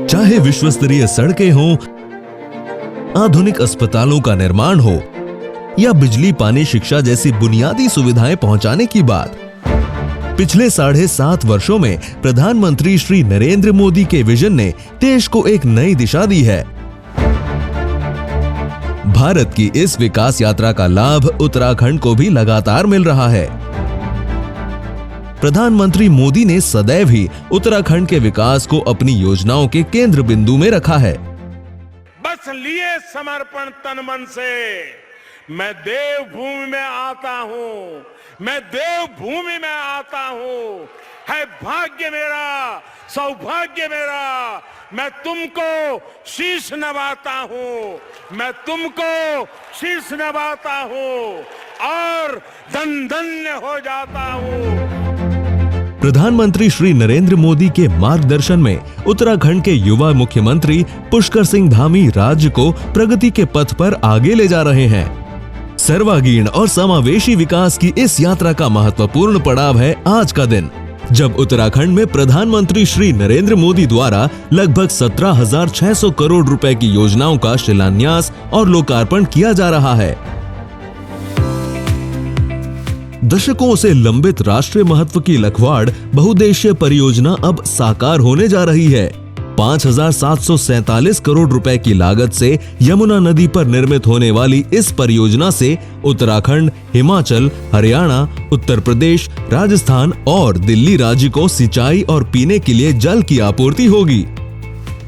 चाहे विश्व स्तरीय सड़कें हों, आधुनिक अस्पतालों का निर्माण हो या बिजली, पानी, शिक्षा जैसी बुनियादी सुविधाएं पहुंचाने की बात, पिछले 7.5 वर्षों में प्रधानमंत्री श्री नरेंद्र मोदी के विजन ने देश को एक नई दिशा दी है। भारत की इस विकास यात्रा का लाभ उत्तराखंड को भी लगातार मिल रहा है। प्रधानमंत्री मोदी ने सदैव ही उत्तराखंड के विकास को अपनी योजनाओं के केंद्र बिंदु में रखा है। बस लिए समर्पण तन मन से मैं देवभूमि में आता हूं, मैं देवभूमि में आता हूं। है भाग्य मेरा, सौभाग्य मेरा, मैं तुमको शीश नवाता हूं, मैं तुमको शीश नवाता हूं और धन्य हो जाता हूं। प्रधानमंत्री श्री नरेंद्र मोदी के मार्गदर्शन में उत्तराखंड के युवा मुख्यमंत्री पुष्कर सिंह धामी राज्य को प्रगति के पथ पर आगे ले जा रहे हैं। सर्वांगीण और समावेशी विकास की इस यात्रा का महत्वपूर्ण पड़ाव है आज का दिन, जब उत्तराखंड में प्रधानमंत्री श्री नरेंद्र मोदी द्वारा लगभग 17,600 करोड़ रुपए की योजनाओं का शिलान्यास और लोकार्पण किया जा रहा है। दशकों से लंबित राष्ट्रीय महत्व की लखवाड़ बहुउद्देशीय परियोजना अब साकार होने जा रही है। 5,747 करोड़ रुपए की लागत से यमुना नदी पर निर्मित होने वाली इस परियोजना से उत्तराखंड, हिमाचल, हरियाणा, उत्तर प्रदेश, राजस्थान और दिल्ली राज्य को सिंचाई और पीने के लिए जल की आपूर्ति होगी।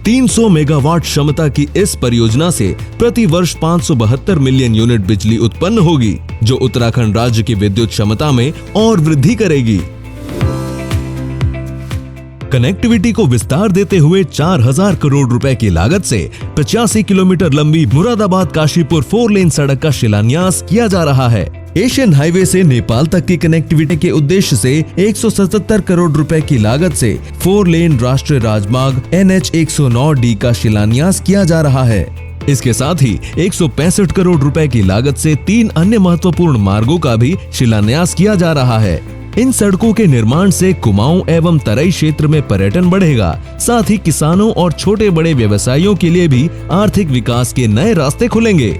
300 मेगावाट क्षमता की इस परियोजना से प्रति वर्ष 572 मिलियन यूनिट बिजली उत्पन्न होगी, जो उत्तराखंड राज्य की विद्युत क्षमता में और वृद्धि करेगी। कनेक्टिविटी को विस्तार देते हुए 4,000 करोड़ रुपए की लागत से 85 किलोमीटर लंबी मुरादाबाद काशीपुर 4 लेन सड़क का शिलान्यास किया जा रहा है। एशियन हाईवे से नेपाल तक की कनेक्टिविटी के उद्देश्य से 177 करोड़ रुपए की लागत से 4 लेन राष्ट्रीय राजमार्ग NH 109D का शिलान्यास किया जा रहा है। इसके साथ ही 165 करोड़ रुपए की लागत से 3 अन्य महत्वपूर्ण मार्गों का भी शिलान्यास किया जा रहा है। इन सड़कों के निर्माण से कुमाऊं एवं तराई क्षेत्र में पर्यटन बढ़ेगा, साथ ही किसानों और छोटे बड़े व्यवसायियों के लिए भी आर्थिक विकास के नए रास्ते खुलेंगे।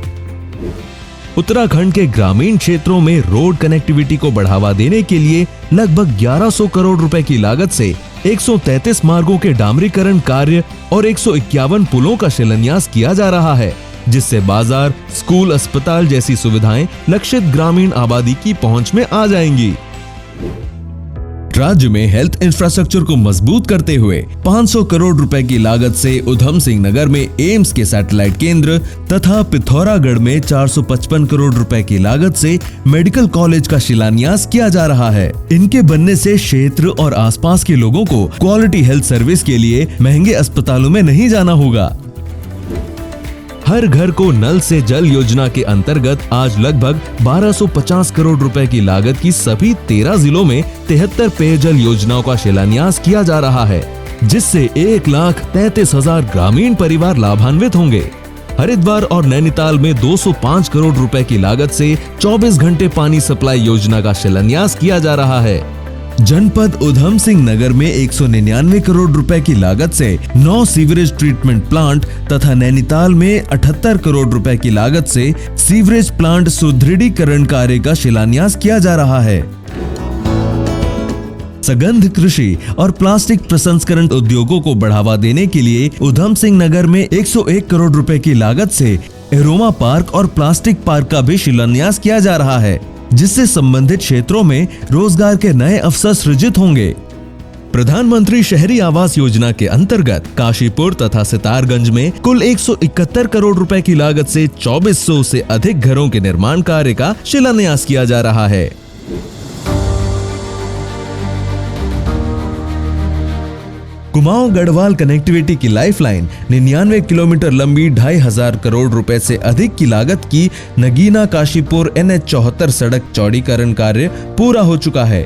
उत्तराखंड के ग्रामीण क्षेत्रों में रोड कनेक्टिविटी को बढ़ावा देने के लिए लगभग 1100 करोड़ रुपए की लागत से 133 मार्गों के डामरीकरण कार्य और 151 पुलों का शिलान्यास किया जा रहा है, जिससे बाजार, स्कूल, अस्पताल जैसी सुविधाएं लक्षित ग्रामीण आबादी की पहुंच में आ जाएंगी। राज्य में हेल्थ इंफ्रास्ट्रक्चर को मजबूत करते हुए 500 करोड़ रुपए की लागत से उधम सिंह नगर में एम्स के सैटेलाइट केंद्र तथा पिथौरागढ़ में 455 करोड़ रुपए की लागत से मेडिकल कॉलेज का शिलान्यास किया जा रहा है। इनके बनने से क्षेत्र और आसपास के लोगों को क्वालिटी हेल्थ सर्विस के लिए महंगे अस्पतालों में नहीं जाना होगा। हर घर को नल से जल योजना के अंतर्गत आज लगभग 1250 करोड़ रुपए की लागत की सभी 13 जिलों में 73 पेयजल योजनाओं का शिलान्यास किया जा रहा है, जिससे 1,33,000 ग्रामीण परिवार लाभान्वित होंगे। हरिद्वार और नैनीताल में 205 करोड़ रुपए की लागत से 24 घंटे पानी सप्लाई योजना का शिलान्यास किया जा रहा है। जनपद उधम सिंह नगर में 199 करोड़ रुपए की लागत से 9 सीवरेज ट्रीटमेंट प्लांट तथा नैनीताल में 78 करोड़ रुपए की लागत से सीवरेज प्लांट सुदृढ़ीकरण कार्य का शिलान्यास किया जा रहा है। सगंध कृषि और प्लास्टिक प्रसंस्करण उद्योगों को बढ़ावा देने के लिए उधम सिंह नगर में 101 करोड़ रुपए की लागत से एरोमा पार्क और प्लास्टिक पार्क का भी शिलान्यास किया जा रहा है, जिससे संबंधित क्षेत्रों में रोजगार के नए अवसर सृजित होंगे। प्रधानमंत्री शहरी आवास योजना के अंतर्गत काशीपुर तथा सितारगंज में कुल 171 करोड़ रुपए की लागत से 2400 से अधिक घरों के निर्माण कार्य का शिलान्यास किया जा रहा है। कुमाऊं गढ़वाल कनेक्टिविटी की लाइफलाइन 99 किलोमीटर लंबी 2,500 करोड़ रुपए से अधिक की लागत की नगीना काशीपुर NH 74 सड़क चौड़ीकरण कार्य पूरा हो चुका है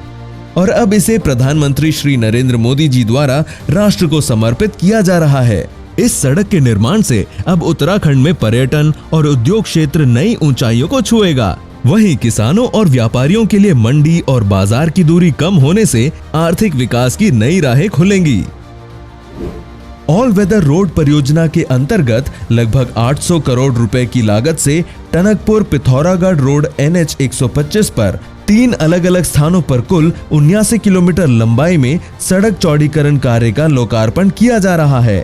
और अब इसे प्रधानमंत्री श्री नरेंद्र मोदी जी द्वारा राष्ट्र को समर्पित किया जा रहा है। इस सड़क के निर्माण से अब उत्तराखंड में पर्यटन और उद्योग क्षेत्र नई ऊंचाइयों को छुएगा। वहीं किसानों और व्यापारियों के लिए मंडी और बाजार की दूरी कम होने से आर्थिक विकास की नई राहें खुलेंगी। ऑल वेदर रोड परियोजना के अंतर्गत लगभग 800 करोड़ रुपए की लागत से टनकपुर पिथौरागढ़ रोड NH 125 पर 3 अलग अलग स्थानों पर कुल 79 किलोमीटर लंबाई में सड़क चौड़ीकरण कार्य का लोकार्पण किया जा रहा है।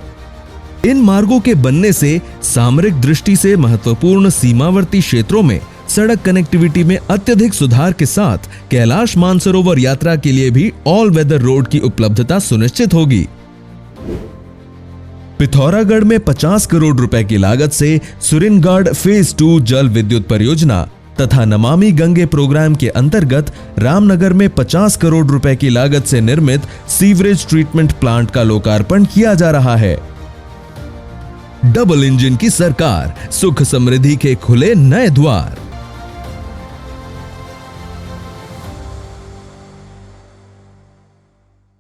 इन मार्गों के बनने से सामरिक दृष्टि से महत्वपूर्ण सीमावर्ती क्षेत्रों में सड़क कनेक्टिविटी में अत्यधिक सुधार के साथ कैलाश मानसरोवर यात्रा के लिए भी ऑल वेदर रोड की उपलब्धता सुनिश्चित होगी। पिथौरागढ़ में 50 करोड़ रुपए की लागत से सुरिनगढ़ फेज 2 जल विद्युत परियोजना तथा नमामि गंगे प्रोग्राम के अंतर्गत रामनगर में 50 करोड़ रुपए की लागत से निर्मित सीवरेज ट्रीटमेंट प्लांट का लोकार्पण किया जा रहा है। डबल इंजन की सरकार, सुख समृद्धि के खुले नए द्वार।